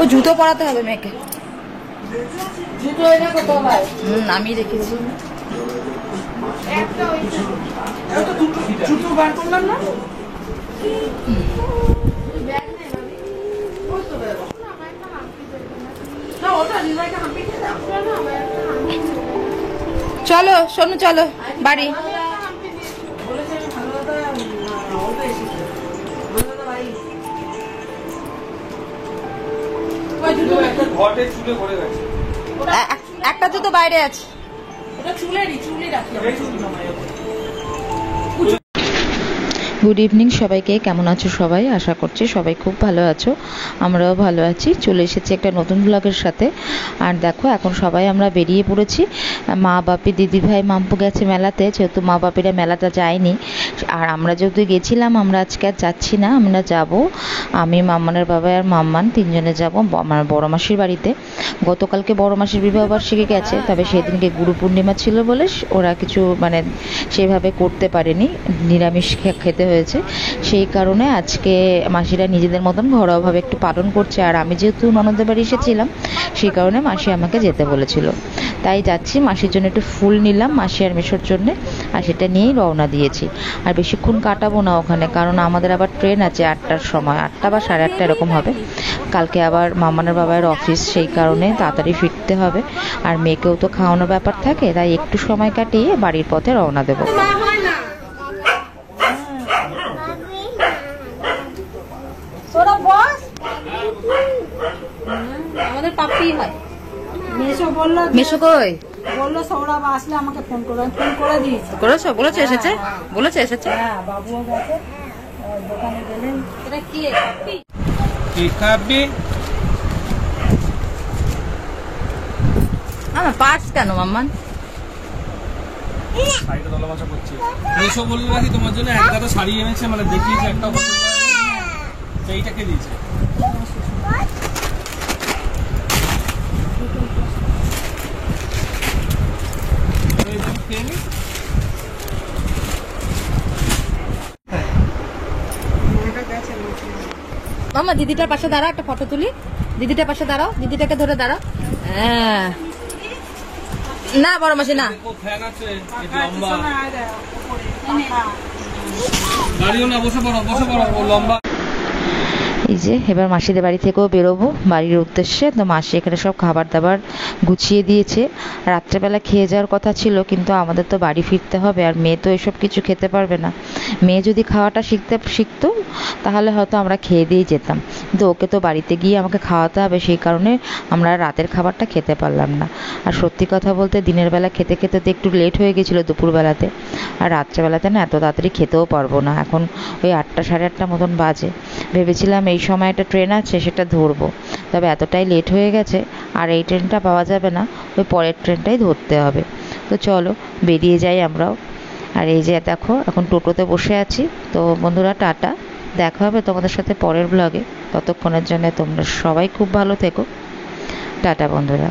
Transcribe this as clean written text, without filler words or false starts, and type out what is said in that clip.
ও জুতো পরাতে হবে মেয়েকে। জুতো এটা কোথাও ভাই? আমি রেখেছি। জুতো বার করলাম না। চলো সোনু চলো বাড়ি। একটা জুতো বাইরে আছে। গুড ইভিনিং সবাইকে, কেমন আছো সবাই? আশা করছি সবাই খুব ভালো আছো, আমরাও ভালো আছি। চলে এসেছি একটা নতুন ব্লগের সাথে। আর দেখো এখন সবাই আমরা বেরিয়ে পড়েছি। মা বাপি দিদিভাই মাম্পু গেছে মেলাতে, যেহেতু মা বাপিরা মেলাটা যায়নি। আর আমরা যেহেতু গেছিলাম, আমরা আজকে আর যাচ্ছি না, আমরা যাব আমি, মাম্মানের বাবা আর মাম্মান তিনজনে যাব আমার বড় মাসির বাড়িতে। গতকালকে বড় মাসির বিবাহবার্ষিকী গেছে, তবে সেদিনকে গুরু পূর্ণিমা ছিল বলে ওরা কিছু সেভাবে করতে পারেনি, নিরামিষ খেতে হয়েছে। সেই কারণে আজকে মাসিরা নিজেদের মতন ঘরোয়াভাবে একটু পালন করছে। আর আমি যেহেতু ননদের বাড়ি এসেছিলাম, সেই কারণে মাসি আমাকে যেতে বলেছিল, তাই যাচ্ছি। মাসির জন্য একটু ফুল নিলাম, মাসি আর মেশোর জন্যে, আর সেটা নিয়েই রওনা দিয়েছি। আর বেশিক্ষণ কাটাবো না ওখানে, কারণ আমাদের আবার ট্রেন আছে 8টার সময়, 8টা বা 8:30 এরকম হবে। কালকে আবার মামানের বাবার অফিস, সেই কারণে তাড়াতাড়ি ফিরতে হবে। আর মেয়েকেও তো খাওয়ানোর ব্যাপার থাকে, তাই একটু সময় কাটিয়ে বাড়ির পথে রওনা দেবো। আমাদের পাপি হয়। মেশো কই? বললো সৌরভ আসলে আমাকে ফোন করে দিয়েছে। করেছো? বলেছে এসেছে? বলেছে এসেছে? হ্যাঁ, বাবুও গেছে দোকানে গেলেন। এটা কি খাবি? আমার পার্স কেন মাম্মান? শাড়িটা দলামাচা করছে। মেশো বললো নাকি তোমার জন্য এক গাদা শাড়ি এনেছে, দেখিয়েছে একটা, সেইটাকে দিয়েছে। মামা দিদিটার পাশে দাঁড়া, একটা ফটো তুলি। দিদিটার পাশে দাঁড়াও, দিদিটাকে ধরে দাঁড়াও। হ্যাঁ না বড় মাসি না, এই যে এবার মাসিদের বাড়ি থেকেও বেরোবো বাড়ির উদ্দেশ্যে। তো মাসি এখানে সব খাবার দাবার গুছিয়ে দিয়েছে। রাত্রেবেলা খেয়ে যাওয়ার কথা ছিল, কিন্তু আমাদের তো বাড়ি ফিরতে হবে, আর মেয়ে তো এসব কিছু খেতে পারবে না। মেয়ে যদি খাওয়াটা শিখতো তাহলে হয়তো আমরা খেয়ে দিয়ে যেতাম, কিন্তু ওকে তো বাড়িতে গিয়ে আমাকে খাওয়াতে হবে, সেই কারণে আমরা রাতের খাবারটা খেতে পারলাম না। আর সত্যি কথা বলতে দিনের বেলা খেতে খেতে তো একটু লেট হয়ে গেছিলো দুপুরবেলাতে, আর রাত্রেবেলাতে না এত তাড়াতাড়ি খেতেও পারবো না। এখন ওই 8টা 8:30 মতন বাজে। ভেবেছিলাম এই সময় একটা ট্রেন আছে সেটা ধরবো, তবে এতটাই লেট হয়ে গেছে, আর এই ট্রেনটা পাওয়া যাবে না, ওই পরের ট্রেনটাই ধরতে হবে। তো চলো বেরিয়ে যাই আমরাও। আর এই যে দেখো এখন টোটোতে বসে আছি। তো বন্ধুরা টাটা, দেখা হবে তোমাদের সাথে পরের ব্লগে। ততক্ষণের জন্য তোমরা সবাই খুব ভালো থেকো। টাটা বন্ধুরা।